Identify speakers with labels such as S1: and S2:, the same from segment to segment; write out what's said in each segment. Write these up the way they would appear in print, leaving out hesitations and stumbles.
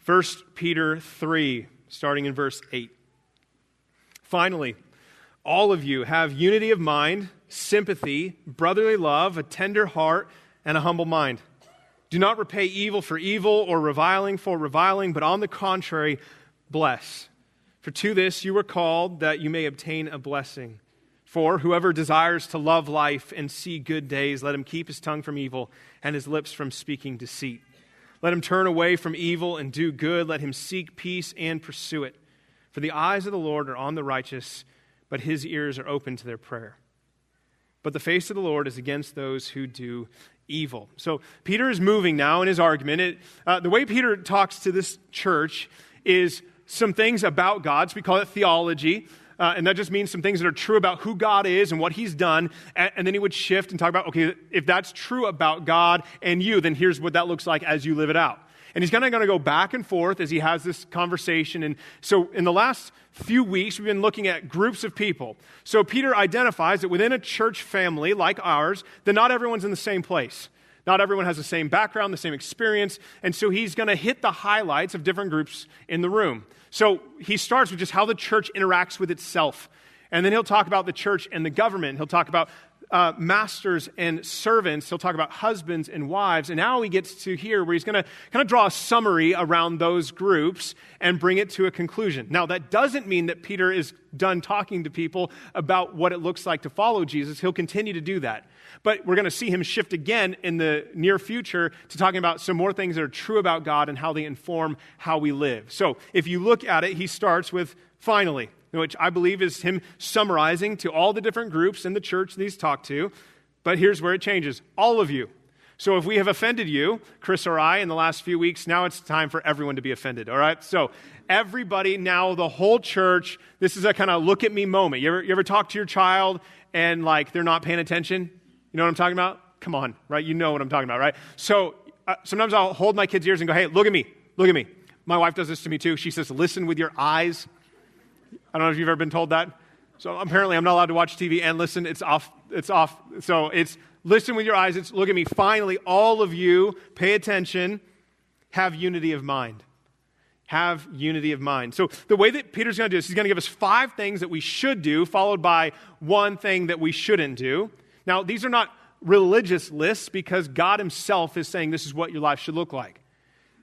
S1: 1 Peter 3, starting in verse 8. Finally, all of you have unity of mind, sympathy, brotherly love, a tender heart, and a humble mind. Do not repay evil for evil or reviling for reviling, but on the contrary, bless. For to this you were called, that you may obtain a blessing. For whoever desires to love life and see good days, let him keep his tongue from evil and his lips from speaking deceit. Let him turn away from evil and do good. Let him seek peace and pursue it. For the eyes of the Lord are on the righteous, but his ears are open to their prayer. But the face of the Lord is against those who do evil. So Peter is moving now in his argument. The way Peter talks to this church is some things about God. So we call it theology. And that just means some things that are true about who God is and what he's done. And then he would shift and talk about, okay, if that's true about God and you, then here's what that looks like as you live it out. And he's kind of going to go back and forth as he has this conversation. And so in the last few weeks, we've been looking at groups of people. So Peter identifies that within a church family like ours, that not everyone's in the same place. Not everyone has the same background, the same experience. And so he's going to hit the highlights of different groups in the room. So he starts with just how the church interacts with itself. And then he'll talk about the church and the government. He'll talk about masters and servants. He'll talk about husbands and wives. And now he gets to here where he's going to kind of draw a summary around those groups and bring it to a conclusion. Now, that doesn't mean that Peter is done talking to people about what it looks like to follow Jesus. He'll continue to do that. But we're going to see him shift again in the near future to talking about some more things that are true about God and how they inform how we live. So if you look at it, he starts with finally, which I believe is him summarizing to all the different groups in the church that he's talked to. But here's where it changes. All of you. So if we have offended you, Chris or I, in the last few weeks, now it's time for everyone to be offended, all right? So everybody now, the whole church, this is a kind of look at me moment. You ever talk to your child and like they're not paying attention? You know what I'm talking about? Come on, right? You know what I'm talking about, right? So sometimes I'll hold my kids' ears and go, hey, look at me, look at me. My wife does this to me too. She says, listen with your eyes. I don't know if you've ever been told that. So apparently I'm not allowed to watch TV and listen. It's off. So it's listen with your eyes. It's look at me. Finally, all of you, pay attention, have unity of mind. Have unity of mind. So the way that Peter's going to do this, he's going to give us 5 things that we should do, followed by 1 thing that we shouldn't do. Now, these are not religious lists because God himself is saying this is what your life should look like.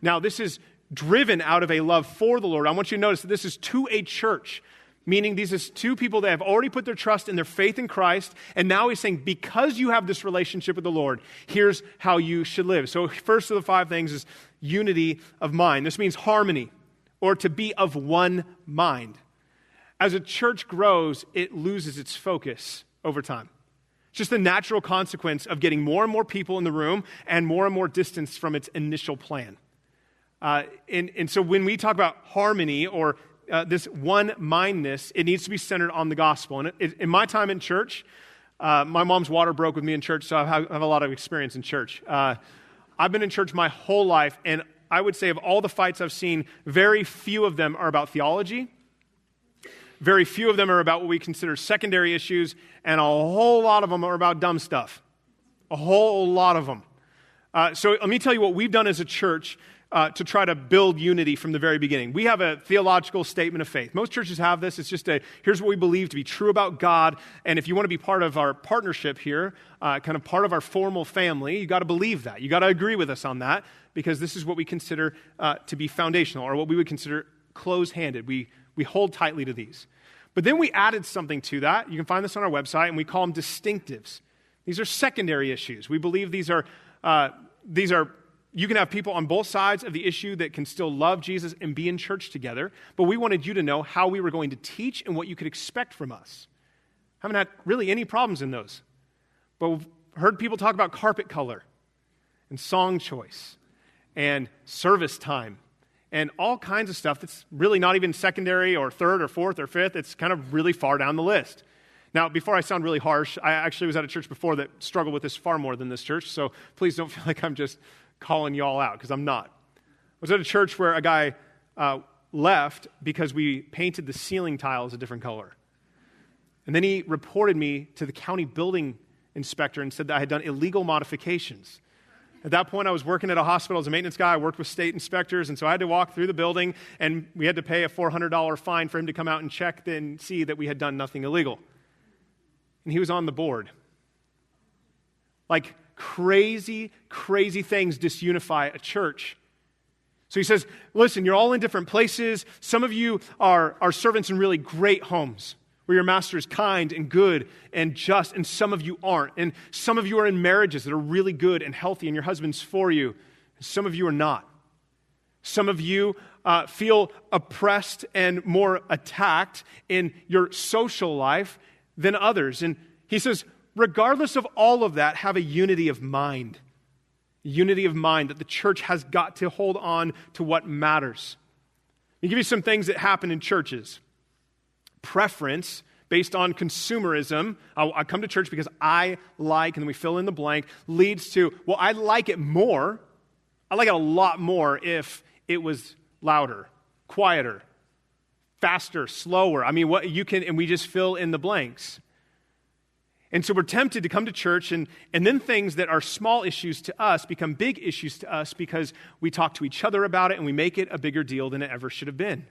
S1: Now, this is driven out of a love for the Lord. I want you to notice that this is to a church, meaning these is 2 people that have already put their trust and their faith in Christ, and now he's saying, because you have this relationship with the Lord, here's how you should live. So first of the 5 things is unity of mind. This means harmony, or to be of one mind. As a church grows, it loses its focus over time. It's just the natural consequence of getting more and more people in the room and more distance from its initial plan. And so when we talk about harmony or this one-mindedness, it needs to be centered on the gospel. And in my time in church, my mom's water broke with me in church, so I have a lot of experience in church. I've been in church my whole life, and I would say of all the fights I've seen, very few of them are about theology. Very few of them are about what we consider secondary issues, and a whole lot of them are about dumb stuff. A whole lot of them. So let me tell you what we've done as a church to try to build unity from the very beginning. We have a theological statement of faith. Most churches have this. It's just here's what we believe to be true about God, and if you want to be part of our partnership here, kind of part of our formal family, you got to believe that. You got to agree with us on that, because this is what we consider to be foundational, or what we would consider close-handed. We hold tightly to these. But then we added something to that. You can find this on our website, and we call them distinctives. These are secondary issues. We believe these are, you can have people on both sides of the issue that can still love Jesus and be in church together, but we wanted you to know how we were going to teach and what you could expect from us. Haven't had really any problems in those. But we've heard people talk about carpet color and song choice and service time and all kinds of stuff that's really not even secondary or third or fourth or fifth. It's kind of really far down the list. Now, before I sound really harsh, I actually was at a church before that struggled with this far more than this church, so please don't feel like I'm just calling you all out, because I'm not. I was at a church where a guy left because we painted the ceiling tiles a different color. And then he reported me to the county building inspector and said that I had done illegal modifications. At that point, I was working at a hospital as a maintenance guy. I worked with state inspectors, and so I had to walk through the building, and we had to pay a $400 fine for him to come out and check and see that we had done nothing illegal. And he was on the board. Like crazy, crazy things disunify a church. So he says, listen, you're all in different places. Some of you are servants in really great homes, where your master is kind and good and just, and some of you aren't. And some of you are in marriages that are really good and healthy, and your husband's for you. And some of you are not. Some of you feel oppressed and more attacked in your social life than others. And he says, regardless of all of that, have a unity of mind. Unity of mind, that the church has got to hold on to what matters. Let me give you some things that happen in churches. Preference based on consumerism. I come to church because I like, and then we fill in the blank, leads to, well, I like it more. I like it a lot more if it was louder, quieter, faster, slower. I mean, what you can, and we just fill in the blanks. And so we're tempted to come to church, and then things that are small issues to us become big issues to us because we talk to each other about it and we make it a bigger deal than it ever should have been.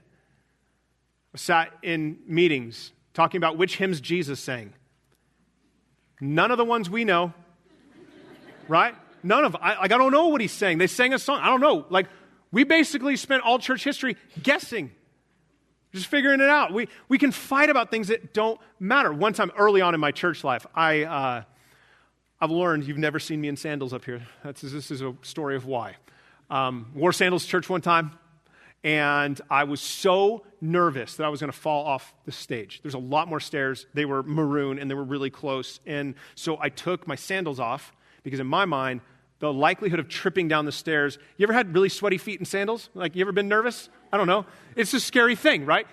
S1: I sat in meetings talking about which hymns Jesus sang. None of the ones we know, right? None of them. I don't know what he's saying. They sang a song. I don't know. Like, we basically spent all church history guessing. Just figuring it out. We can fight about things that don't matter. One time early on in my church life, I've learned, you've never seen me in sandals up here. This is a story of why. Wore sandals to church one time, and I was so nervous that I was going to fall off the stage. There's a lot more stairs. They were maroon, and they were really close. And so I took my sandals off because in my mind, the likelihood of tripping down the stairs. You ever had really sweaty feet in sandals? Like, you ever been nervous? I don't know. It's a scary thing, right?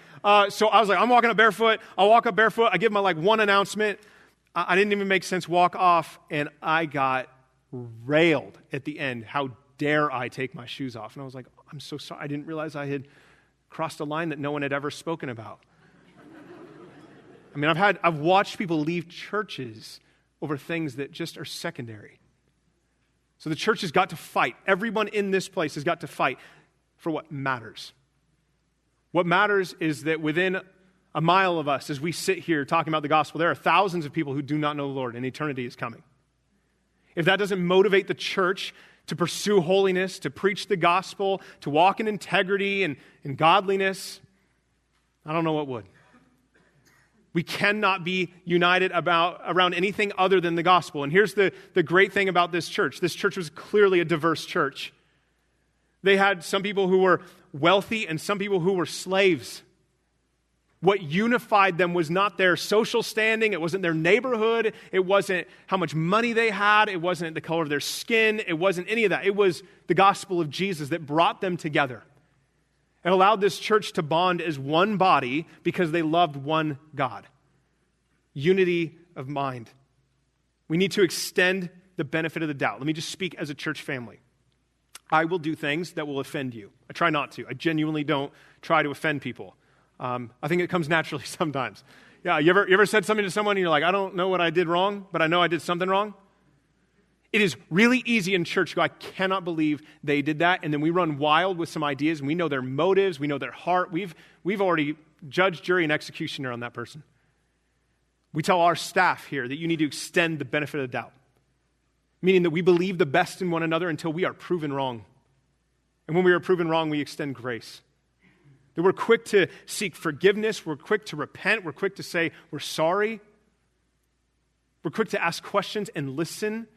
S1: So I was like, I'm walking up barefoot. I'll walk up barefoot. I give my one announcement. I didn't even make sense walk off, and I got railed at the end. How dare I take my shoes off? And I was like, I'm so sorry. I didn't realize I had crossed a line that no one had ever spoken about. I mean, I've watched people leave churches over things that just are secondary. So the church has got to fight. Everyone in this place has got to fight for what matters. What matters is that within a mile of us, as we sit here talking about the gospel, there are thousands of people who do not know the Lord, and eternity is coming. If that doesn't motivate the church to pursue holiness, to preach the gospel, to walk in integrity and godliness, I don't know what would. We cannot be united around anything other than the gospel. And here's the great thing about this church. This church was clearly a diverse church. They had some people who were wealthy and some people who were slaves. What unified them was not their social standing. It wasn't their neighborhood. It wasn't how much money they had. It wasn't the color of their skin. It wasn't any of that. It was the gospel of Jesus that brought them together. It allowed this church to bond as one body because they loved one God. Unity of mind. We need to extend the benefit of the doubt. Let me just speak as a church family. I will do things that will offend you. I try not to. I genuinely don't try to offend people. I think it comes naturally sometimes. Yeah, you ever said something to someone and you're like, I don't know what I did wrong, but I know I did something wrong? It is really easy in church to go, I cannot believe they did that. And then we run wild with some ideas, and we know their motives, we know their heart. We've already judged, jury, and executioner on that person. We tell our staff here that you need to extend the benefit of the doubt, meaning that we believe the best in one another until we are proven wrong. And when we are proven wrong, we extend grace. That we're quick to seek forgiveness, we're quick to repent, we're quick to say we're sorry. We're quick to ask questions and listen.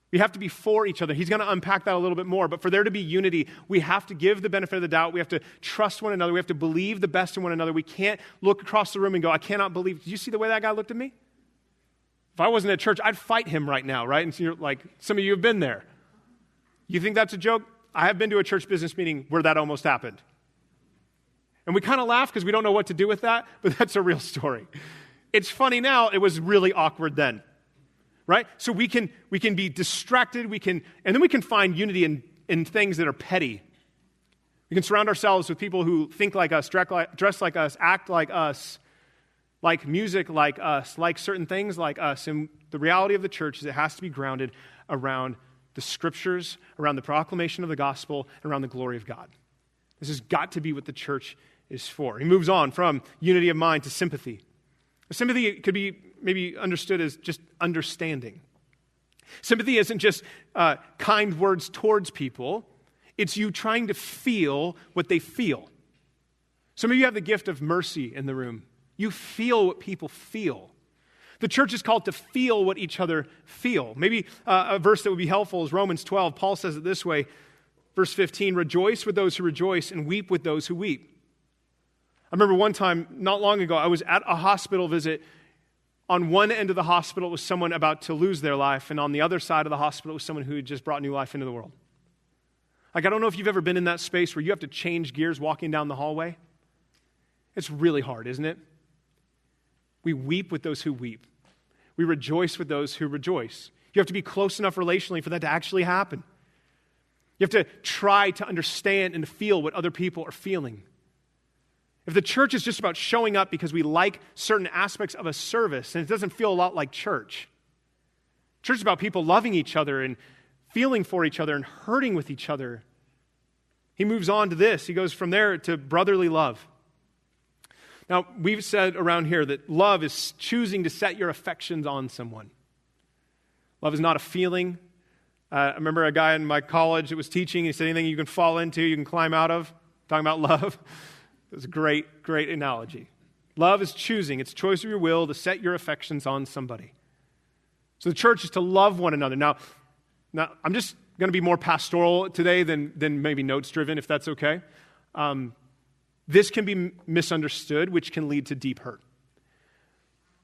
S1: We have to be for each other. He's going to unpack that a little bit more. But for there to be unity, we have to give the benefit of the doubt. We have to trust one another. We have to believe the best in one another. We can't look across the room and go, I cannot believe. Did you see the way that guy looked at me? If I wasn't at church, I'd fight him right now, right? And so you're like, some of you have been there. You think that's a joke? I have been to a church business meeting where that almost happened. And we kind of laugh because we don't know what to do with that, but that's a real story. It's funny now. It was really awkward then. Right? So we can be distracted, and then we can find unity in things that are petty. We can surround ourselves with people who think like us, dress like us, act like us, like music like us, like certain things like us. And the reality of the church is it has to be grounded around the scriptures, around the proclamation of the gospel, and around the glory of God. This has got to be what the church is for. He moves on from unity of mind to sympathy. Sympathy could be maybe understood as just understanding. Sympathy isn't just kind words towards people. It's you trying to feel what they feel. Some of you have the gift of mercy in the room. You feel what people feel. The church is called to feel what each other feel. Maybe a verse that would be helpful is Romans 12. Paul says it this way, verse 15, rejoice with those who rejoice and weep with those who weep. I remember one time, not long ago, I was at a hospital visit. On one end of the hospital was someone about to lose their life, and on the other side of the hospital was someone who had just brought new life into the world. Like, I don't know if you've ever been in that space where you have to change gears walking down the hallway. It's really hard, isn't it? We weep with those who weep. We rejoice with those who rejoice. You have to be close enough relationally for that to actually happen. You have to try to understand and to feel what other people are feeling. If the church is just about showing up because we like certain aspects of a service, then it doesn't feel a lot like church. Church is about people loving each other and feeling for each other and hurting with each other. He moves on to this. He goes from there to brotherly love. Now, we've said around here that love is choosing to set your affections on someone. Love is not a feeling. I remember a guy in my college that was teaching. He said, anything you can fall into, you can climb out of. Talking about love. It was a great, great analogy. Love is choosing. It's a choice of your will to set your affections on somebody. So the church is to love one another. Now I'm just going to be more pastoral today than maybe notes-driven, if that's okay. This can be misunderstood, which can lead to deep hurt.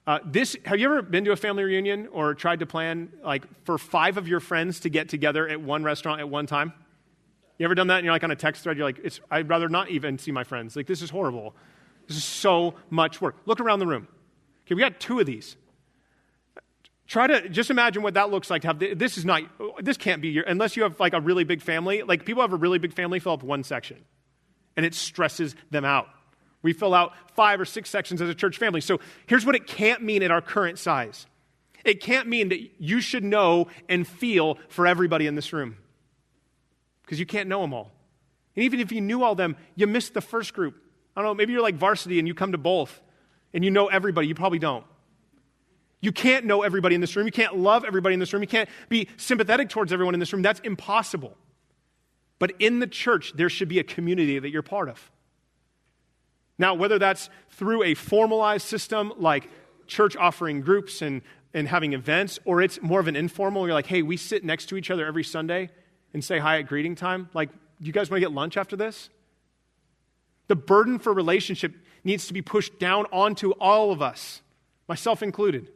S1: Have you ever been to a family reunion or tried to plan like for 5 of your friends to get together at one restaurant at one time? You ever done that and you're like on a text thread, you're like, I'd rather not even see my friends. Like, this is horrible. This is so much work. Look around the room. Okay, we got 2 of these. Try to just imagine what that looks like to have, this can't be unless you have like a really big family. Like, people have a really big family fill up one section. And it stresses them out. We fill out 5 or 6 sections as a church family. So here's what it can't mean at our current size. It can't mean that you should know and feel for everybody in this room. Because you can't know them all. And even if you knew all of them, you missed the first group. I don't know, maybe you're like varsity and you come to both. And you know everybody. You probably don't. You can't know everybody in this room. You can't love everybody in this room. You can't be sympathetic towards everyone in this room. That's impossible. But in the church, there should be a community that you're part of. Now, whether that's through a formalized system like church offering groups and having events, or it's more of an informal, you're like, hey, we sit next to each other every Sunday and say hi at greeting time. Like, do you guys want to get lunch after this? The burden for relationship needs to be pushed down onto all of us, myself included.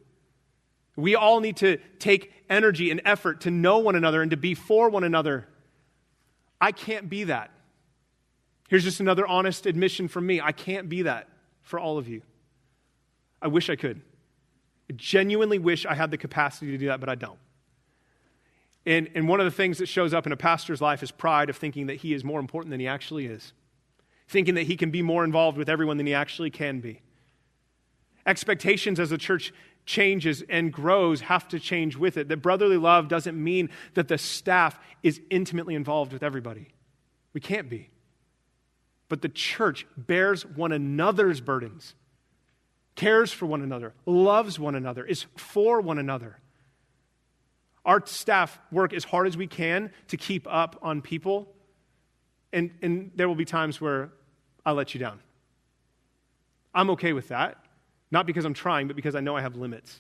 S1: We all need to take energy and effort to know one another and to be for one another. I can't be that. Here's just another honest admission from me. I can't be that for all of you. I wish I could. I genuinely wish I had the capacity to do that, but I don't. And one of the things that shows up in a pastor's life is pride of thinking that he is more important than he actually is. Thinking that he can be more involved with everyone than he actually can be. Expectations as the church changes and grows have to change with it. That brotherly love doesn't mean that the staff is intimately involved with everybody. We can't be. But the church bears one another's burdens, cares for one another, loves one another, is for one another. Our staff work as hard as we can to keep up on people, and there will be times where I let you down. I'm okay with that. Not because I'm trying, but because I know I have limits.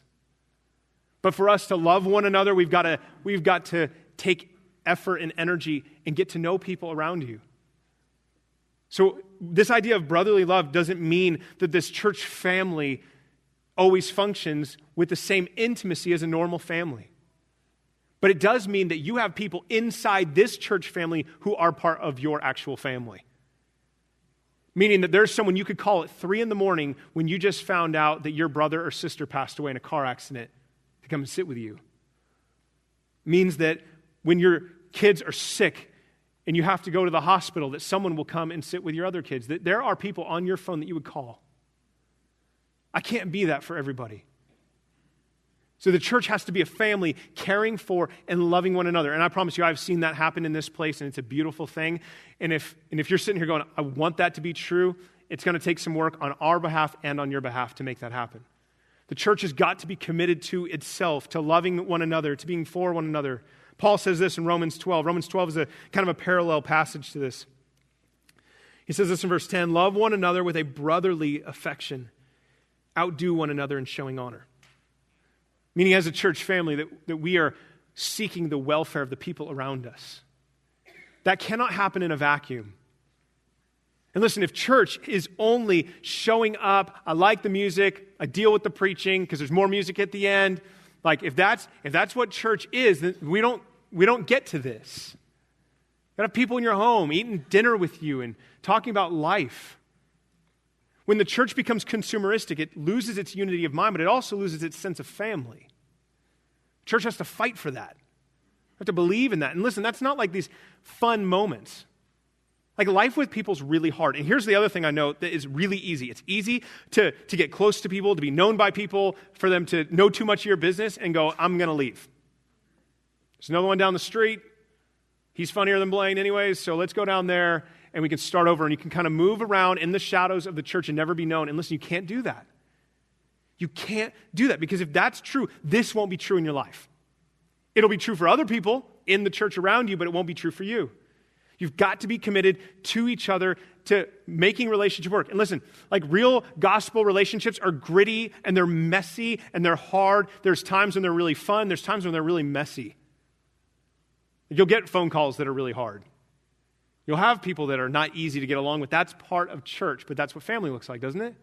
S1: But for us to love one another, we've got to take effort and energy and get to know people around you. So this idea of brotherly love doesn't mean that this church family always functions with the same intimacy as a normal family. But it does mean that you have people inside this church family who are part of your actual family. Meaning that there's someone you could call at 3 a.m. when you just found out that your brother or sister passed away in a car accident to come and sit with you. Means that when your kids are sick and you have to go to the hospital, that someone will come and sit with your other kids. That there are people on your phone that you would call. I can't be that for everybody. So the church has to be a family caring for and loving one another. And I promise you, I've seen that happen in this place, and it's a beautiful thing. And if you're sitting here going, I want that to be true, it's going to take some work on our behalf and on your behalf to make that happen. The church has got to be committed to itself, to loving one another, to being for one another. Paul says this in Romans 12. Romans 12 is a kind of a parallel passage to this. He says this in verse 10, love one another with a brotherly affection. Outdo one another in showing honor. Meaning as a church family that we are seeking the welfare of the people around us. That cannot happen in a vacuum. And listen, if church is only showing up, I like the music, I deal with the preaching because there's more music at the end. Like if that's what church is, then we don't get to this. You gotta have people in your home eating dinner with you and talking about life. When the church becomes consumeristic, it loses its unity of mind, but it also loses its sense of family. Church has to fight for that. We have to believe in that. And listen, that's not like these fun moments. Like life with people is really hard. And here's the other thing I know that is really easy. It's easy to get close to people, to be known by people, for them to know too much of your business and go, I'm going to leave. There's another one down the street. He's funnier than Blaine anyways, so let's go down there and we can start over. And you can kind of move around in the shadows of the church and never be known. And listen, you can't do that. You can't do that because if that's true, this won't be true in your life. It'll be true for other people in the church around you, but it won't be true for you. You've got to be committed to each other, to making relationship work. And listen, like real gospel relationships are gritty and they're messy and they're hard. There's times when they're really fun. There's times when they're really messy. You'll get phone calls that are really hard. You'll have people that are not easy to get along with. That's part of church, but that's what family looks like, doesn't it?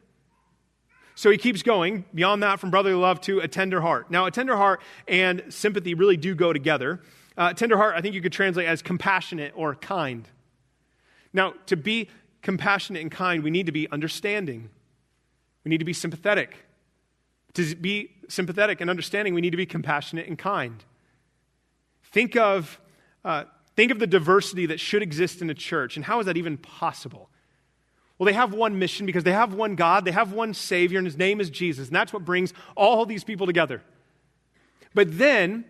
S1: So he keeps going beyond that from brotherly love to a tender heart. Now, a tender heart and sympathy really do go together. Tender heart, I think you could translate as compassionate or kind. Now, to be compassionate and kind, we need to be understanding. We need to be sympathetic. To be sympathetic and understanding, we need to be compassionate and kind. Think of the diversity that should exist in a church, and how is that even possible? Well, they have one mission because they have one God, they have one Savior, and His name is Jesus, and that's what brings all these people together. But then,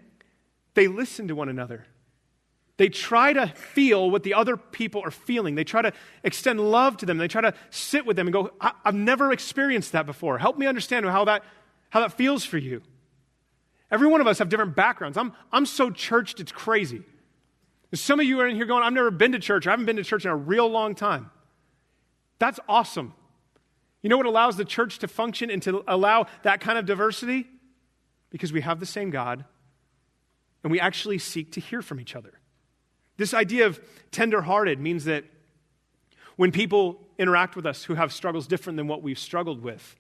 S1: they listen to one another. They try to feel what the other people are feeling. They try to extend love to them. They try to sit with them and go, I've never experienced that before. Help me understand how that feels for you. Every one of us have different backgrounds. I'm so churched, it's crazy. Some of you are in here going, I've never been to church. I haven't been to church in a real long time. That's awesome. You know what allows the church to function and to allow that kind of diversity? Because we have the same God, and we actually seek to hear from each other. This idea of tender-hearted means that when people interact with us who have struggles different than what we've struggled with,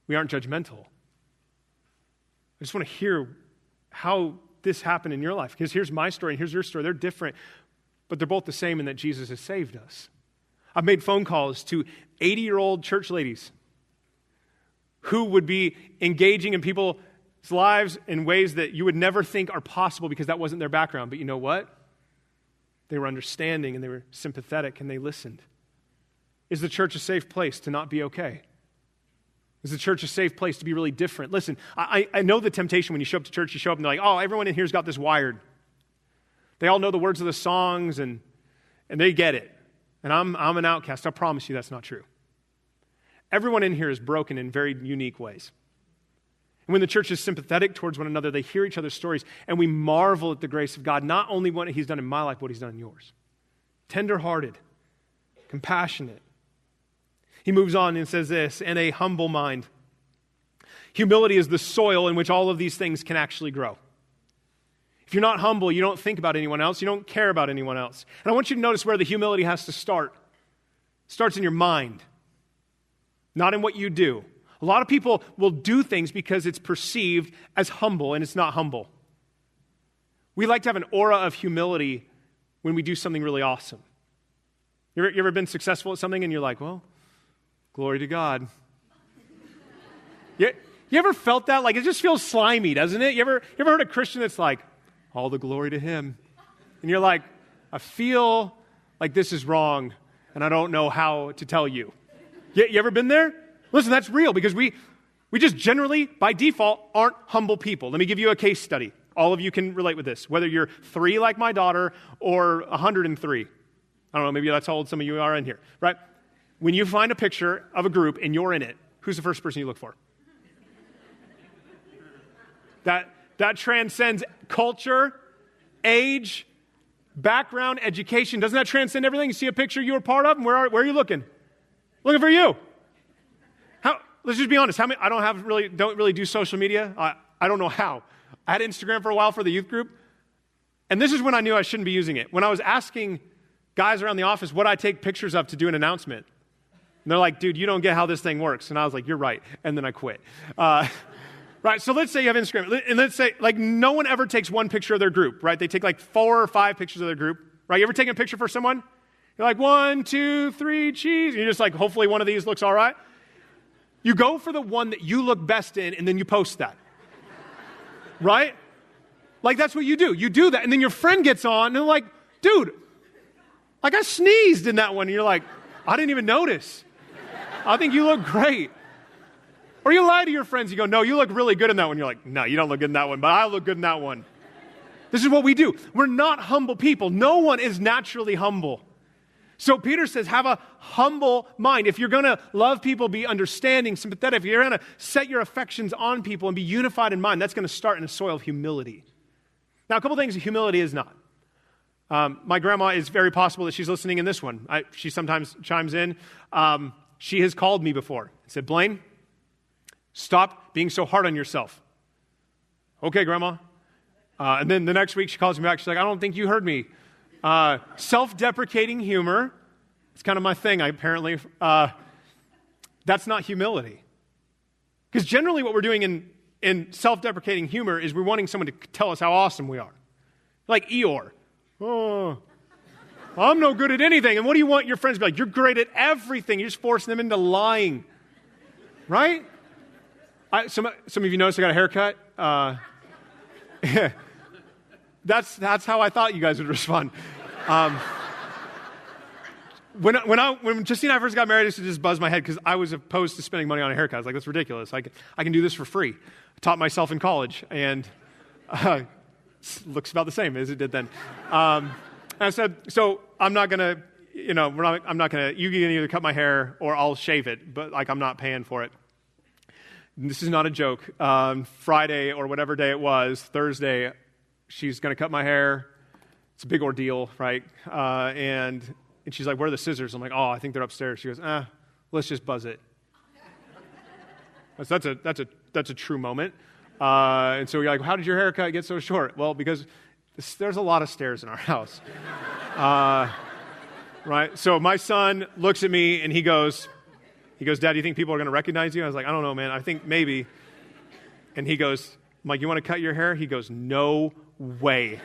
S1: we aren't judgmental. I just want to hear how this happened in your life. Because here's my story and here's your story. They're different, but they're both the same in that Jesus has saved us. I've made phone calls to 80-year-old church ladies who would be engaging in people's lives in ways that you would never think are possible because that wasn't their background. But you know what? They were understanding and they were sympathetic and they listened. Is the church a safe place to not be okay? Is the church a safe place to be really different? Listen, I know the temptation when you show up to church, you show up and they're like, oh, everyone in here's got this wired. They all know the words of the songs and they get it. And I'm an outcast. I promise you that's not true. Everyone in here is broken in very unique ways. And when the church is sympathetic towards one another, they hear each other's stories, and we marvel at the grace of God, not only what He's done in my life, but what He's done in yours. Tender-hearted, compassionate. He moves on and says this, and a humble mind. Humility is the soil in which all of these things can actually grow. If you're not humble, you don't think about anyone else. You don't care about anyone else. And I want you to notice where the humility has to start. It starts in your mind, not in what you do. A lot of people will do things because it's perceived as humble, and it's not humble. We like to have an aura of humility when we do something really awesome. You ever been successful at something and you're like, well, glory to God. You ever felt that? Like, it just feels slimy, doesn't it? You ever heard a Christian that's like, all the glory to Him? And you're like, I feel like this is wrong, and I don't know how to tell you. You ever been there? Listen, that's real, because We just generally, by default, aren't humble people. Let me give you a case study. All of you can relate with this, whether you're 3 like my daughter or 103. I don't know, maybe that's how old some of you are in here, right? When you find a picture of a group and you're in it, who's the first person you look for? That transcends culture, age, background, education. Doesn't that transcend everything? You see a picture you were part of, and where are you looking? Looking for you. Let's just be honest. I don't really do social media. I don't know how. I had Instagram for a while for the youth group, and this is when I knew I shouldn't be using it. When I was asking guys around the office what I take pictures of to do an announcement, and they're like, "Dude, you don't get how this thing works." And I was like, "You're right," and then I quit. Right, so let's say you have Instagram, and let's say, like, no one ever takes one picture of their group, right? They take, like, 4 or 5 pictures of their group, right? You ever taken a picture for someone? You're like, 1, 2, 3, cheese. And you're just like, hopefully one of these looks all right. You go for the one that you look best in, and then you post that. Right? Like, that's what you do. You do that, and then your friend gets on, and they're like, dude, like, I sneezed in that one. And you're like, I didn't even notice. I think you look great. Or you lie to your friends. You go, no, you look really good in that one. You're like, no, you don't look good in that one, but I look good in that one. This is what we do. We're not humble people. No one is naturally humble. So Peter says, have a humble mind. If you're going to love people, be understanding, sympathetic, if you're going to set your affections on people and be unified in mind, that's going to start in a soil of humility. Now, a couple things humility is not. My grandma, is very possible that she's listening in this one. She sometimes chimes in. She has called me before and said, Blaine, stop being so hard on yourself. Okay, Grandma. And then the next week she calls me back. She's like, I don't think you heard me. Self-deprecating humor. It's kind of my thing, apparently. That's not humility. Because generally what we're doing in self-deprecating humor is we're wanting someone to tell us how awesome we are. Like Eeyore. Oh, I'm no good at anything. And what do you want your friends to be like? You're great at everything. You're just forcing them into lying. Right? Some of you noticed I got a haircut. That's how I thought you guys would respond. When Justine and I first got married, I used to just buzz my head because I was opposed to spending money on a haircut. I was like, that's ridiculous. I can do this for free. I taught myself in college, and looks about the same as it did then. And I said, so I'm not going to, you can either cut my hair or I'll shave it, but like I'm not paying for it. This is not a joke. Friday or whatever day it was, Thursday, she's going to cut my hair. It's a big ordeal, right? And she's like, where are the scissors? I'm like, oh, I think they're upstairs. She goes, let's just buzz it. That's a true moment. And so we're like, how did your haircut get so short? Well, because there's a lot of stairs in our house. Right? So my son looks at me and he goes, Dad, do you think people are going to recognize you? I was like, I don't know, man. I think maybe. And he goes, Mike, you want to cut your hair? He goes, no way.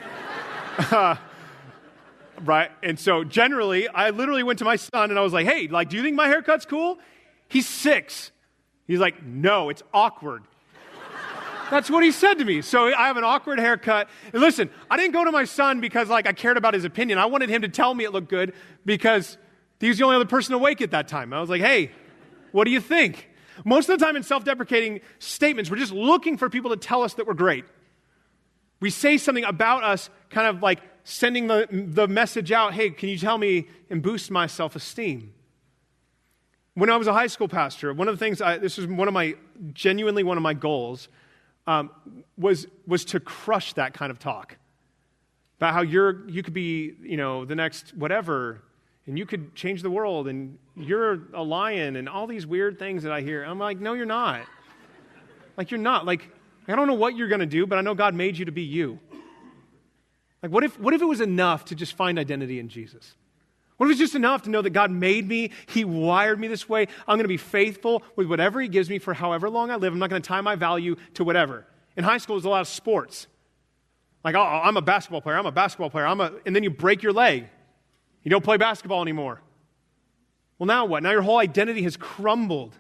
S1: Right? And so generally, I literally went to my son and I was like, hey, like, do you think my haircut's cool? He's 6. He's like, no, it's awkward. That's what he said to me. So I have an awkward haircut. And listen, I didn't go to my son because like I cared about his opinion. I wanted him to tell me it looked good because he was the only other person awake at that time. I was like, hey, what do you think? Most of the time in self-deprecating statements, we're just looking for people to tell us that we're great. We say something about us, kind of like sending the message out, hey, can you tell me and boost my self-esteem? When I was a high school pastor, one of the things, this was genuinely one of my goals, was to crush that kind of talk. About how you could be, the next whatever, and you could change the world, and you're a lion, and all these weird things that I hear. I'm like, no, you're not. Like, you're not. Like, I don't know what you're going to do, but I know God made you to be you. Like, what if it was enough to just find identity in Jesus? What if it's just enough to know that God made me, He wired me this way, I'm going to be faithful with whatever He gives me for however long I live, I'm not going to tie my value to whatever. In high school, there's a lot of sports. Like, oh, I'm a basketball player, and then you break your leg. You don't play basketball anymore. Well, now what? Now your whole identity has crumbled.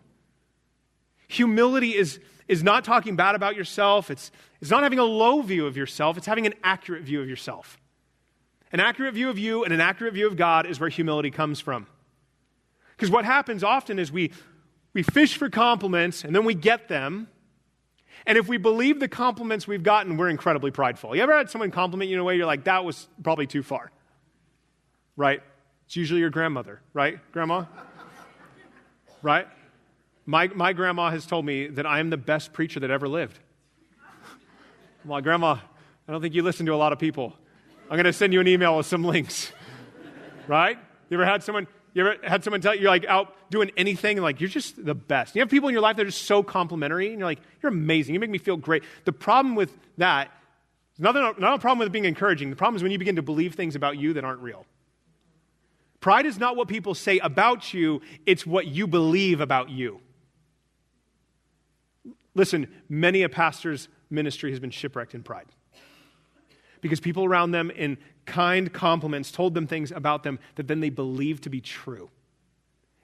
S1: Humility is not talking bad about yourself. It's not having a low view of yourself. It's having an accurate view of yourself. An accurate view of you and an accurate view of God is where humility comes from. Because what happens often is we we fish for compliments, and then we get them. And if we believe the compliments we've gotten, we're incredibly prideful. You ever had someone compliment you in a way you're like, that was probably too far? Right? It's usually your grandmother, right, Grandma? Right? My grandma has told me that I am the best preacher that ever lived. I'm like, Grandma, I don't think you listen to a lot of people. I'm going to send you an email with some links. Right? You ever had someone tell you, you're like out doing anything, and like, you're just the best. You have people in your life that are just so complimentary, and you're like, you're amazing. You make me feel great. The problem with that, not a problem with it being encouraging. The problem is when you begin to believe things about you that aren't real. Pride is not what people say about you, it's what you believe about you. Listen, many a pastor's ministry has been shipwrecked in pride. Because people around them in kind compliments told them things about them that then they believed to be true.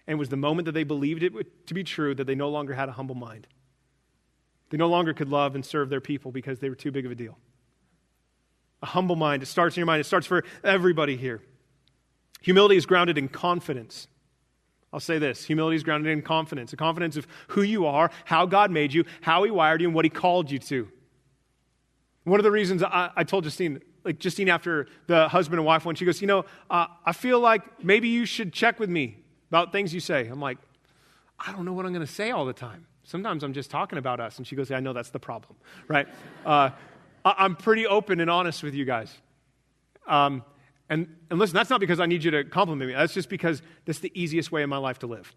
S1: And it was the moment that they believed it to be true that they no longer had a humble mind. They no longer could love and serve their people because they were too big of a deal. A humble mind, it starts in your mind. It starts for everybody here. Humility is grounded in confidence. I'll say this. Humility is grounded in confidence. A confidence of who you are, how God made you, how He wired you, and what He called you to. One of the reasons I told Justine, after the husband and wife one, she goes, I feel like maybe you should check with me about things you say. I'm like, I don't know what I'm going to say all the time. Sometimes I'm just talking about us. And she goes, yeah, I know that's the problem, right? I'm pretty open and honest with you guys. And listen, that's not because I need you to compliment me. That's just because that's the easiest way in my life to live.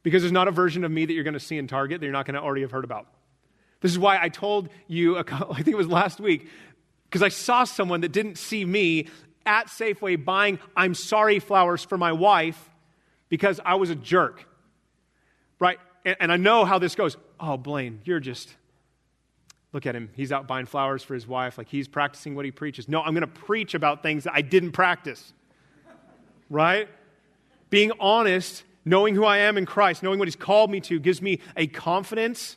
S1: Because there's not a version of me that you're going to see in Target that you're not going to already have heard about. This is why I told you, I think it was last week, because I saw someone that didn't see me at Safeway buying I'm sorry flowers for my wife because I was a jerk, right? And I know how this goes. Oh, Blaine, you're just, look at him. He's out buying flowers for his wife like he's practicing what he preaches. No, I'm going to preach about things that I didn't practice, right? Being honest, knowing who I am in Christ, knowing what He's called me to gives me a confidence,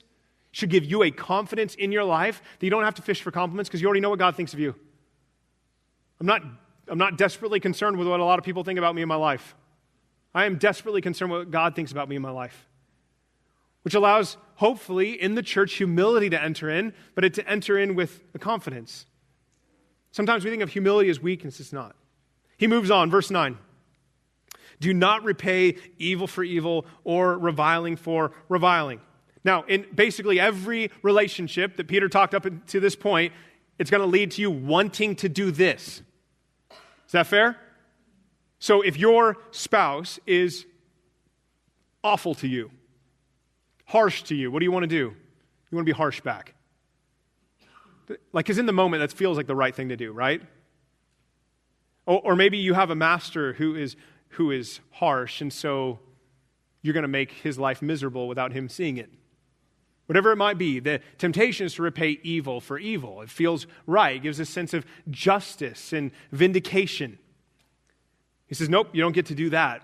S1: should give you a confidence in your life that you don't have to fish for compliments because you already know what God thinks of you. I'm not desperately concerned with what a lot of people think about me in my life. I am desperately concerned with what God thinks about me in my life, which allows, hopefully, in the church, humility to enter in, but it to enter in with a confidence. Sometimes we think of humility as weakness. It's not. He moves on, verse 9. Do not repay evil for evil or reviling for reviling. Now, in basically every relationship that Peter talked up to this point, it's going to lead to you wanting to do this. Is that fair? So if your spouse is awful to you, harsh to you, what do you want to do? You want to be harsh back. Like, because in the moment, that feels like the right thing to do, right? Or maybe you have a master who is harsh, and so you're going to make his life miserable without him seeing it. Whatever it might be, the temptation is to repay evil for evil. It feels right. It gives a sense of justice and vindication. He says, nope, you don't get to do that.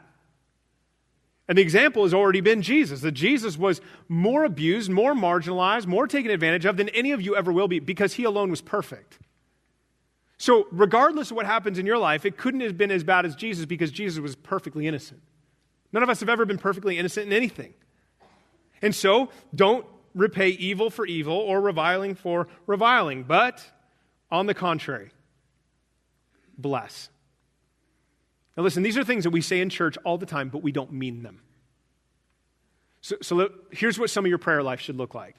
S1: And the example has already been Jesus, that Jesus was more abused, more marginalized, more taken advantage of than any of you ever will be because He alone was perfect. So regardless of what happens in your life, it couldn't have been as bad as Jesus because Jesus was perfectly innocent. None of us have ever been perfectly innocent in anything. And so don't repay evil for evil or reviling for reviling, but on the contrary, bless. Now listen, these are things that we say in church all the time, but we don't mean them. So here's what some of your prayer life should look like.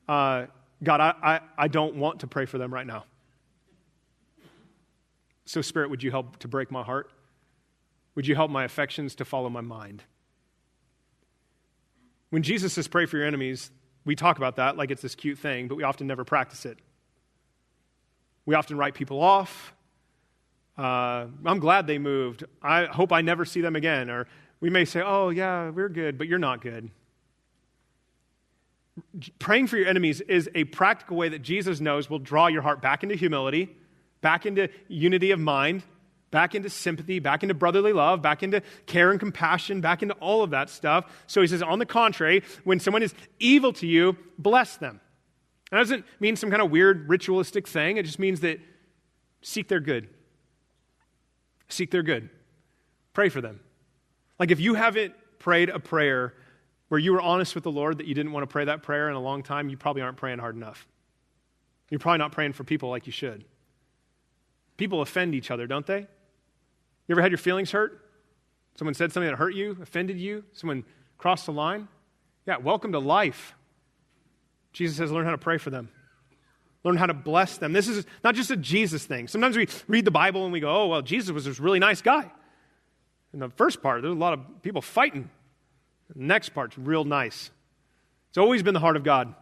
S1: God, I don't want to pray for them right now. So Spirit, would you help to break my heart? Would you help my affections to follow my mind? When Jesus says pray for your enemies, we talk about that like it's this cute thing, but we often never practice it. We often write people off. I'm glad they moved. I hope I never see them again. Or we may say, oh, yeah, we're good, but you're not good. Praying for your enemies is a practical way that Jesus knows will draw your heart back into humility, back into unity of mind, back into sympathy, back into brotherly love, back into care and compassion, back into all of that stuff. So he says, on the contrary, when someone is evil to you, bless them. That doesn't mean some kind of weird ritualistic thing. It just means that seek their good. Seek their good. Pray for them. Like if you haven't prayed a prayer where you were honest with the Lord that you didn't want to pray that prayer in a long time, you probably aren't praying hard enough. You're probably not praying for people like you should. People offend each other, don't they? You ever had your feelings hurt? Someone said something that hurt you, offended you? Someone crossed the line? Yeah, welcome to life. Jesus says learn how to pray for them. Learn how to bless them. This is not just a Jesus thing. Sometimes we read the Bible and we go, oh, well, Jesus was this really nice guy. In the first part, there's a lot of people fighting. The next part's real nice. It's always been the heart of God.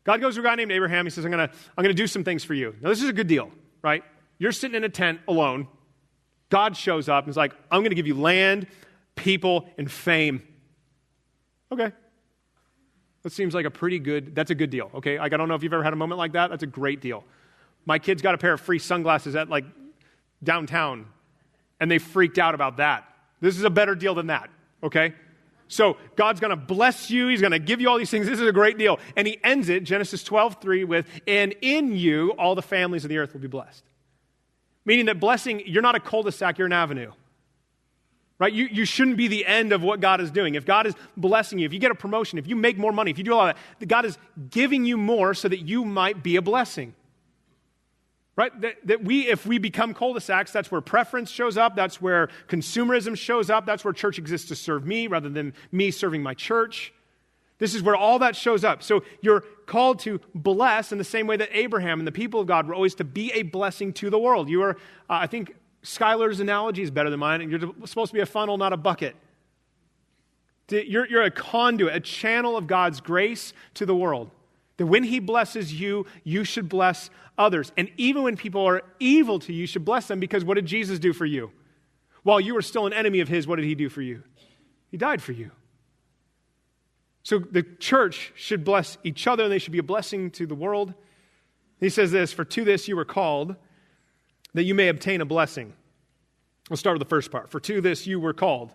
S1: God goes to a guy named Abraham. He says, I'm gonna do some things for you. Now, this is a good deal, right? You're sitting in a tent alone. God shows up and is like, I'm going to give you land, people, and fame. Okay. That seems like that's a good deal, okay? Like, I don't know if you've ever had a moment like that. That's a great deal. My kids got a pair of free sunglasses at, like, downtown, and they freaked out about that. This is a better deal than that, okay? So God's going to bless you. He's going to give you all these things. This is a great deal. And he ends it, Genesis 12:3, with, and in you all the families of the earth will be blessed. Meaning that blessing, you're not a cul-de-sac, you're an avenue. Right? You shouldn't be the end of what God is doing. If God is blessing you, if you get a promotion, if you make more money, if you do all that, God is giving you more so that you might be a blessing. Right? If we become cul-de-sacs, that's where preference shows up, that's where consumerism shows up, that's where church exists to serve me rather than me serving my church. This is where all that shows up. So you're called to bless in the same way that Abraham and the people of God were always to be a blessing to the world. You are, I think Skylar's analogy is better than mine. You're supposed to be a funnel, not a bucket. You're a conduit, a channel of God's grace to the world. That when he blesses you, you should bless others. And even when people are evil to you, you should bless them, because what did Jesus do for you? While you were still an enemy of his, what did he do for you? He died for you. So the church should bless each other, and they should be a blessing to the world. He says this, for to this you were called, that you may obtain a blessing. We'll start with the first part. For to this you were called.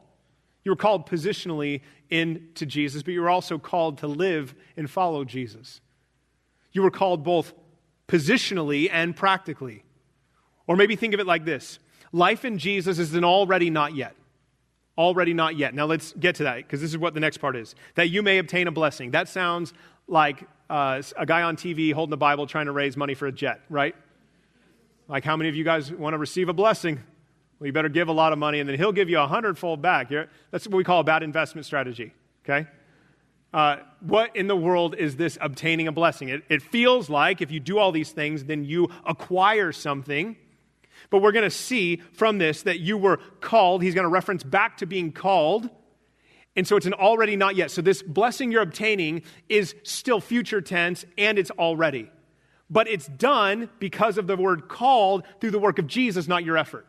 S1: You were called positionally into Jesus, but you were also called to live and follow Jesus. You were called both positionally and practically. Or maybe think of it like this. Life in Jesus is an already not yet. Already not yet. Now let's get to that, because this is what the next part is. That you may obtain a blessing. That sounds like a guy on TV holding the Bible trying to raise money for a jet, right? Like, how many of you guys want to receive a blessing? Well, you better give a lot of money, and then he'll give you 100-fold back. That's what we call a bad investment strategy, okay? What in the world is this obtaining a blessing? It feels like if you do all these things, then you acquire something. But we're going to see from this that you were called. He's going to reference back to being called. And so it's an already not yet. So this blessing you're obtaining is still future tense, and it's already. But it's done because of the word called through the work of Jesus, not your effort.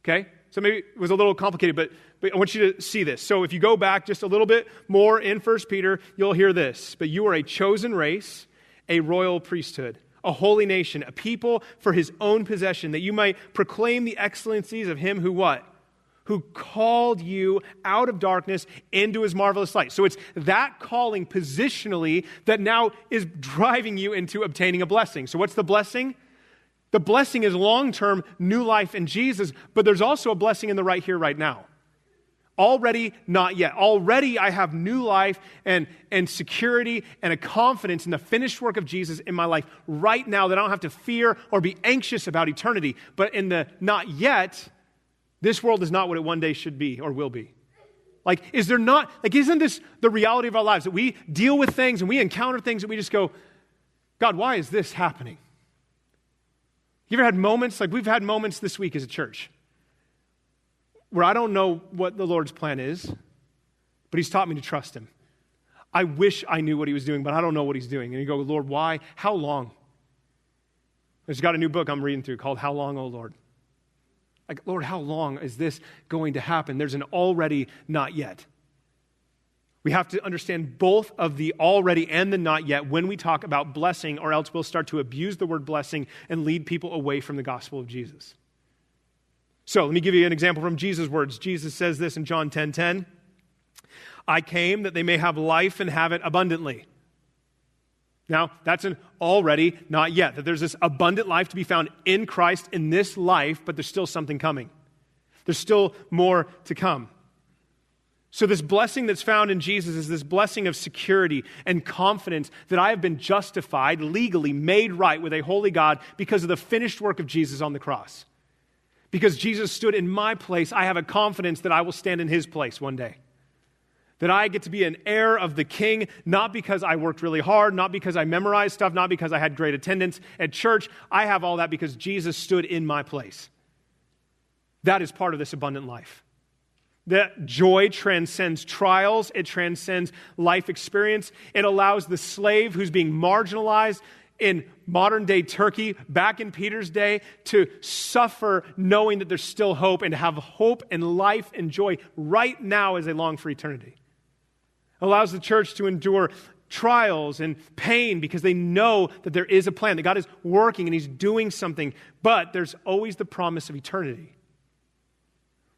S1: Okay? So maybe it was a little complicated, but I want you to see this. So if you go back just a little bit more in 1 Peter, you'll hear this. But you are a chosen race, a royal priesthood, a holy nation, a people for his own possession, that you might proclaim the excellencies of him who what? Who called you out of darkness into his marvelous light. So it's that calling positionally that now is driving you into obtaining a blessing. So what's the blessing? The blessing is long-term new life in Jesus, but there's also a blessing in the right here, right now. Already, not yet. Already I have new life and security and a confidence in the finished work of Jesus in my life right now, that I don't have to fear or be anxious about eternity. But in the not yet, this world is not what it one day should be or will be. Like, isn't this the reality of our lives? That we deal with things and we encounter things that we just go, God, why is this happening? You ever had moments, like we've had moments this week as a church, where I don't know what the Lord's plan is, but he's taught me to trust him. I wish I knew what he was doing, but I don't know what he's doing. And you go, Lord, why? How long? There's got a new book I'm reading through called How Long, O Lord? Like, Lord, how long is this going to happen? There's an already not yet. We have to understand both of the already and the not yet when we talk about blessing, or else we'll start to abuse the word blessing and lead people away from the gospel of Jesus. So let me give you an example from Jesus' words. Jesus says this in John 10:10. I came that they may have life and have it abundantly. Now, that's an already, not yet. That there's this abundant life to be found in Christ in this life, but there's still something coming. There's still more to come. So this blessing that's found in Jesus is this blessing of security and confidence that I have been justified, legally made right with a holy God because of the finished work of Jesus on the cross. Because Jesus stood in my place, I have a confidence that I will stand in his place one day. That I get to be an heir of the King, not because I worked really hard, not because I memorized stuff, not because I had great attendance at church. I have all that because Jesus stood in my place. That is part of this abundant life. That joy transcends trials. It transcends life experience. It allows the slave who's being marginalized in modern-day Turkey, back in Peter's day, to suffer knowing that there's still hope and to have hope and life and joy right now as they long for eternity. It allows the church to endure trials and pain because they know that there is a plan, that God is working and he's doing something, but there's always the promise of eternity.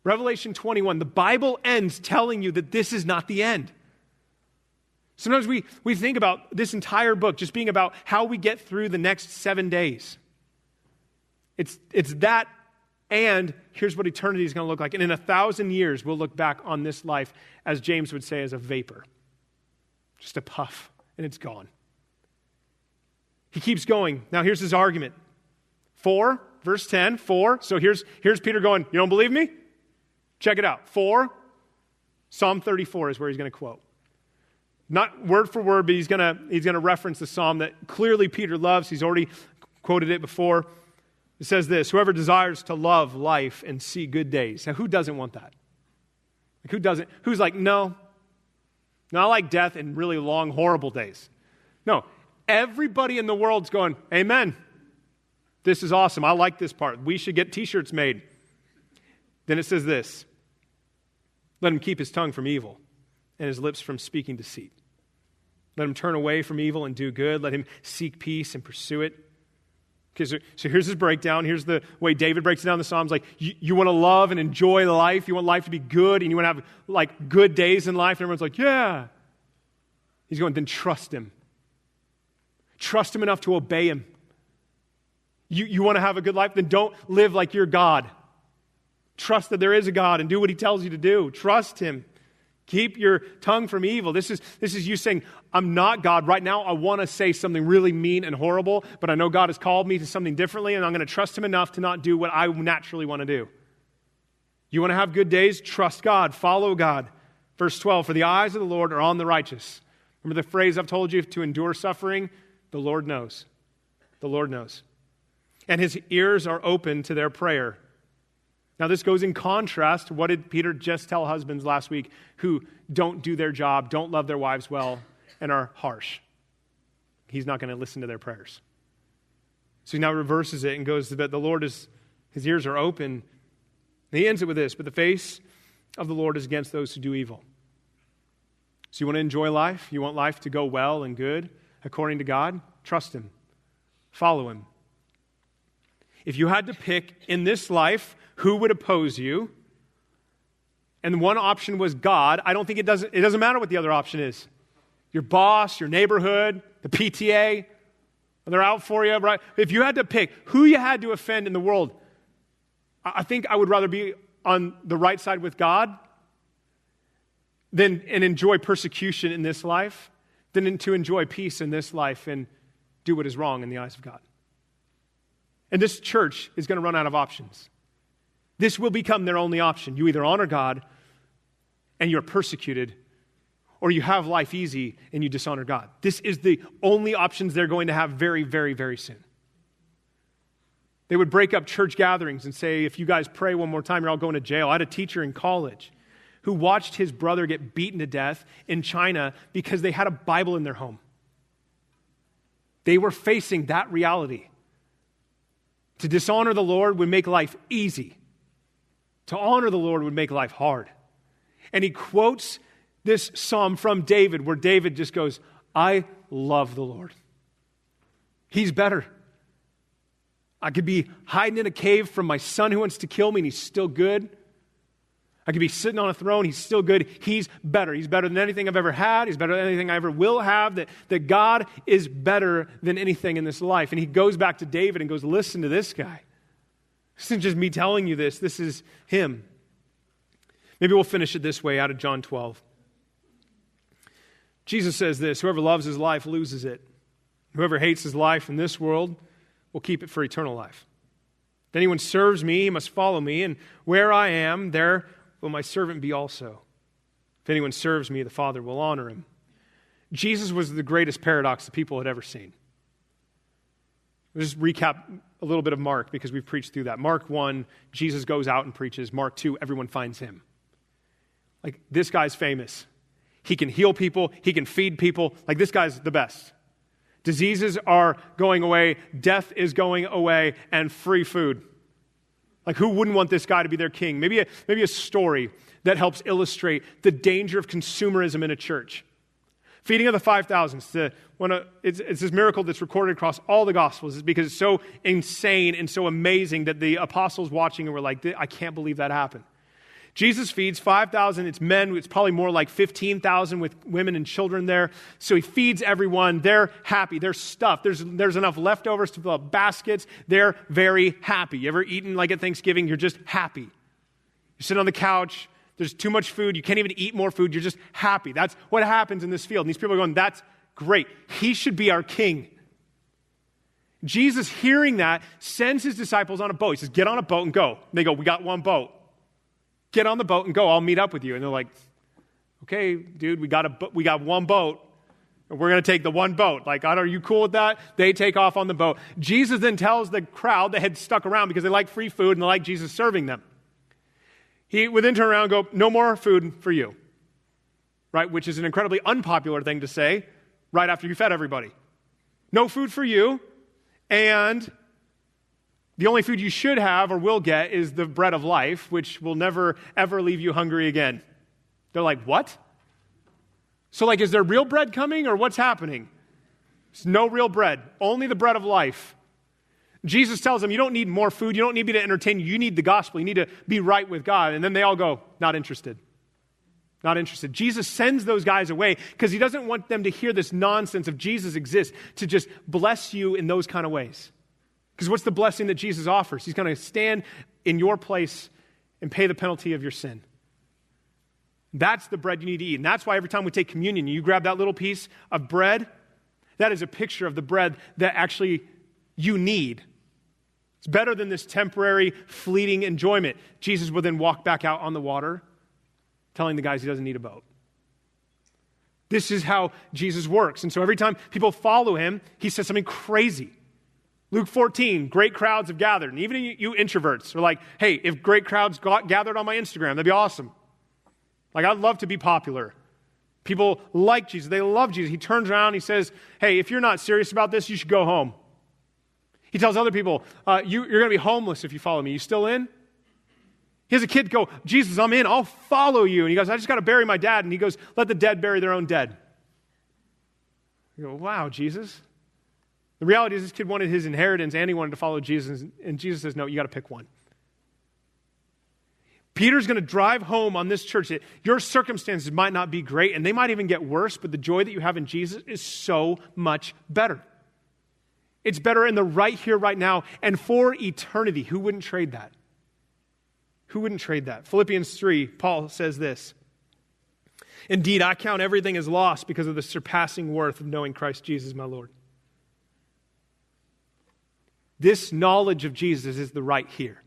S1: Revelation 21, the Bible ends telling you that this is not the end. Sometimes we think about this entire book just being about how we get through the next 7 days. It's that, and here's what eternity is going to look like. And in 1,000 years, we'll look back on this life, as James would say, as a vapor. Just a puff, and it's gone. He keeps going. Now here's his argument. 4, verse 10, 4. So here's Peter going, you don't believe me? Check it out. 4, Psalm 34 is where he's going to quote. Not word for word, but he's going to reference the psalm that clearly Peter loves. He's already quoted it before. It says this, whoever desires to love life and see good days. Now, who doesn't want that? Like, who doesn't? Who's like, no, I like death and really long, horrible days. No, everybody in the world's going, amen. This is awesome. I like this part. We should get t-shirts made. Then it says this, let him keep his tongue from evil and his lips from speaking deceit. Let him turn away from evil and do good. Let him seek peace and pursue it. Okay, so here's his breakdown. Here's the way David breaks it down in the Psalms. Like, you want to love and enjoy life. You want life to be good, and you want to have, like, good days in life. And everyone's like, yeah. He's going, then trust him. Trust him enough to obey him. You want to have a good life? Then don't live like you're God. Trust that there is a God and do what he tells you to do. Trust him. Keep your tongue from evil. This is you saying, I'm not God. Right now, I want to say something really mean and horrible, but I know God has called me to something differently, and I'm going to trust him enough to not do what I naturally want to do. You want to have good days? Trust God. Follow God. Verse 12, for the eyes of the Lord are on the righteous. Remember the phrase I've told you, to endure suffering? The Lord knows. The Lord knows. And his ears are open to their prayer. Now, this goes in contrast to what did Peter just tell husbands last week who don't do their job, don't love their wives well, and are harsh. He's not going to listen to their prayers. So he now reverses it and goes that the Lord his ears are open. And he ends it with this, but the face of the Lord is against those who do evil. So you want to enjoy life? You want life to go well and good according to God? Trust him. Follow him. If you had to pick in this life who would oppose you, and one option was God, I don't think it doesn't matter what the other option is. Your boss, your neighborhood, the PTA, they're out for you, right? If you had to pick who you had to offend in the world, I think I would rather be on the right side with God and enjoy persecution in this life than to enjoy peace in this life and do what is wrong in the eyes of God. And this church is going to run out of options. This will become their only option. You either honor God and you're persecuted, or you have life easy and you dishonor God. This is the only options they're going to have very, very, very soon. They would break up church gatherings and say, if you guys pray one more time, you're all going to jail. I had a teacher in college who watched his brother get beaten to death in China because they had a Bible in their home. They were facing that reality. To dishonor the Lord would make life easy. To honor the Lord would make life hard. And he quotes this psalm from David, where David just goes, I love the Lord. He's better. I could be hiding in a cave from my son who wants to kill me, and he's still good. I could be sitting on a throne, he's still good. He's better. He's better than anything I've ever had. He's better than anything I ever will have. That God is better than anything in this life. And he goes back to David and goes, listen to this guy. This isn't just me telling you this. This is him. Maybe we'll finish it this way out of John 12. Jesus says this, whoever loves his life loses it. Whoever hates his life in this world will keep it for eternal life. If anyone serves me, he must follow me, and where I am, there will my servant be also. If anyone serves me, the Father will honor him. Jesus was the greatest paradox the people had ever seen. We'll just recap a little bit of Mark because we've preached through that. Mark 1, Jesus goes out and preaches. Mark 2, everyone finds him. Like, this guy's famous. He can heal people. He can feed people. Like, this guy's the best. Diseases are going away. Death is going away. And free food. Like, who wouldn't want this guy to be their king? Maybe a story that helps illustrate the danger of consumerism in a church. Feeding of the 5,000. It's this miracle that's recorded across all the Gospels. It's because it's so insane and so amazing that the apostles watching and were like, I can't believe that happened. Jesus feeds 5,000. It's men. It's probably more like 15,000 with women and children there. So he feeds everyone. They're happy. They're stuffed. There's enough leftovers to fill up baskets. They're very happy. You ever eaten like at Thanksgiving? You're just happy. You sit on the couch. There's too much food. You can't even eat more food. You're just happy. That's what happens in this field. And these people are going, that's great. He should be our king. Jesus, hearing that, sends his disciples on a boat. He says, get on a boat and go. And they go, we got one boat. Get on the boat and go. I'll meet up with you. And they're like, okay, dude, we got one boat. And we're going to take the one boat. Like, are you cool with that? They take off on the boat. Jesus then tells the crowd that had stuck around because they like free food and they like Jesus serving them. He would then turn around and go, no more food for you. Right? Which is an incredibly unpopular thing to say right after you fed everybody. No food for you. And the only food you should have or will get is the bread of life, which will never, ever leave you hungry again. They're like, what? So, like, is there real bread coming or what's happening? There's no real bread, only the bread of life. Jesus tells them, you don't need more food. You don't need me to entertain you. You need the gospel. You need to be right with God. And then they all go, not interested. Not interested. Jesus sends those guys away because he doesn't want them to hear this nonsense of Jesus exists to just bless you in those kind of ways. Because what's the blessing that Jesus offers? He's going to stand in your place and pay the penalty of your sin. That's the bread you need to eat. And that's why every time we take communion, you grab that little piece of bread, that is a picture of the bread that actually you need. It's better than this temporary, fleeting enjoyment. Jesus will then walk back out on the water, telling the guys he doesn't need a boat. This is how Jesus works. And so every time people follow him, he says something crazy. Luke 14, great crowds have gathered. And even you introverts are like, hey, if great crowds gathered on my Instagram, that'd be awesome. Like, I'd love to be popular. People like Jesus. They love Jesus. He turns around, he says, hey, if you're not serious about this, you should go home. He tells other people, you're going to be homeless if you follow me. You still in? He has a kid go, Jesus, I'm in. I'll follow you. And he goes, I just got to bury my dad. And he goes, let the dead bury their own dead. You go, wow, Jesus. The reality is this kid wanted his inheritance and he wanted to follow Jesus. And Jesus says, no, you got to pick one. Peter's going to drive home on this church that your circumstances might not be great and they might even get worse, but the joy that you have in Jesus is so much better. It's better in the right here, right now, and for eternity. Who wouldn't trade that? Who wouldn't trade that? Philippians 3, Paul says this. Indeed, I count everything as lost because of the surpassing worth of knowing Christ Jesus, my Lord. This knowledge of Jesus is the right here.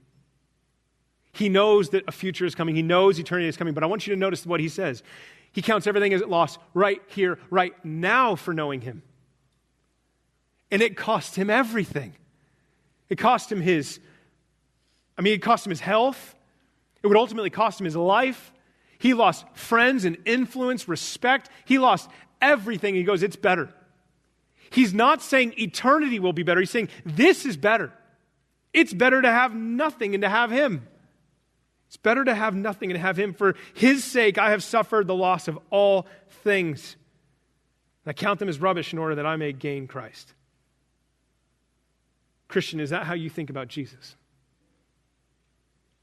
S1: He knows that a future is coming. He knows eternity is coming. But I want you to notice what he says. He counts everything as lost right here, right now for knowing him. And it cost him everything. It cost him his health. It would ultimately cost him his life. He lost friends and influence, respect. He lost everything. He goes, it's better. He's not saying eternity will be better. He's saying this is better. It's better to have nothing and to have him. It's better to have nothing and to have him. For his sake, I have suffered the loss of all things. And I count them as rubbish in order that I may gain Christ. Christian, is that how you think about Jesus?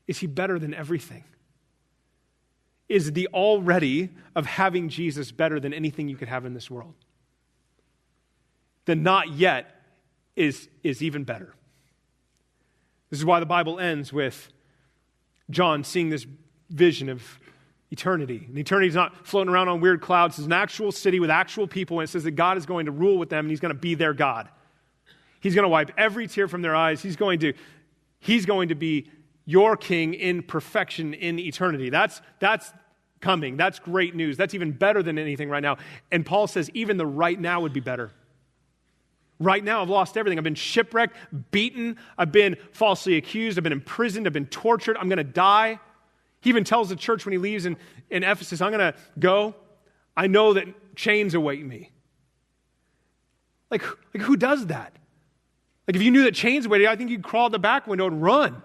S1: Is he better than everything? Is the already of having Jesus better than anything you could have in this world? The not yet is even better. This is why the Bible ends with John seeing this vision of eternity. And eternity is not floating around on weird clouds. It's an actual city with actual people, and it says that God is going to rule with them, and he's going to be their God. He's going to wipe every tear from their eyes. He's going to be your king in perfection in eternity. That's coming. That's great news. That's even better than anything right now. And Paul says even the right now would be better. Right now, I've lost everything. I've been shipwrecked, beaten. I've been falsely accused. I've been imprisoned. I've been tortured. I'm going to die. He even tells the church when he leaves in Ephesus, I'm going to go. I know that chains await me. Like who does that? Like if you knew that chains awaited you, I think you'd crawl out the back window and run.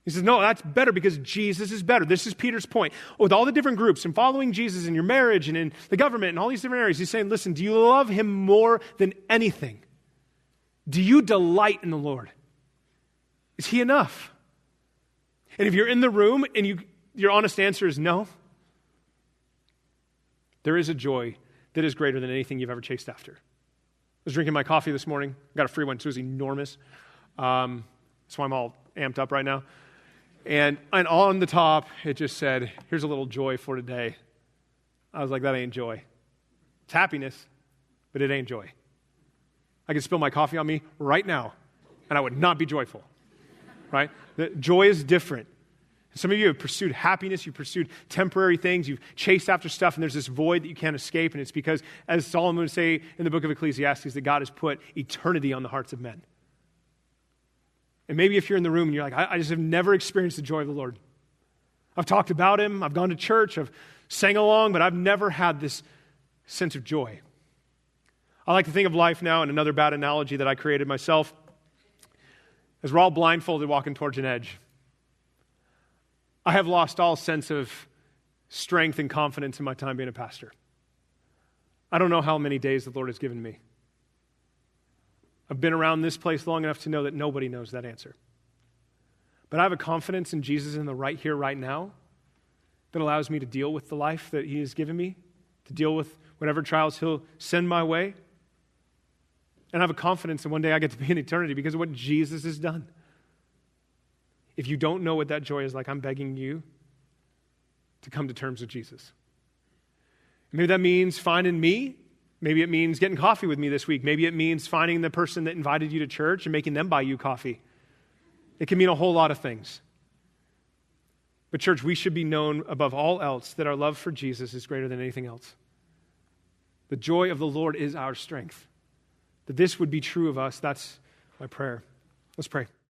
S1: He says, no, that's better because Jesus is better. This is Peter's point. With all the different groups and following Jesus in your marriage and in the government and all these different areas, he's saying, listen, do you love him more than anything? Do you delight in the Lord? Is he enough? And if you're in the room and your honest answer is no, there is a joy that is greater than anything you've ever chased after. I was drinking my coffee this morning. Got a free one, so it was enormous. That's why I'm all amped up right now. And on the top, it just said, here's a little joy for today. I was like, that ain't joy. It's happiness, but it ain't joy. I could spill my coffee on me right now, and I would not be joyful, right? The joy is different. Some of you have pursued happiness, you've pursued temporary things, you've chased after stuff, and there's this void that you can't escape, and it's because, as Solomon would say in the book of Ecclesiastes, that God has put eternity on the hearts of men. And maybe if you're in the room and you're like, I just have never experienced the joy of the Lord. I've talked about him, I've gone to church, I've sang along, but I've never had this sense of joy. I like to think of life now in another bad analogy that I created myself, as we're all blindfolded walking towards an edge. I have lost all sense of strength and confidence in my time being a pastor. I don't know how many days the Lord has given me. I've been around this place long enough to know that nobody knows that answer. But I have a confidence in Jesus in the right here, right now, that allows me to deal with the life that he has given me, to deal with whatever trials he'll send my way. And I have a confidence that one day I get to be in eternity because of what Jesus has done. If you don't know what that joy is like, I'm begging you to come to terms with Jesus. Maybe that means finding me. Maybe it means getting coffee with me this week. Maybe it means finding the person that invited you to church and making them buy you coffee. It can mean a whole lot of things. But church, we should be known above all else that our love for Jesus is greater than anything else. The joy of the Lord is our strength. That this would be true of us, that's my prayer. Let's pray.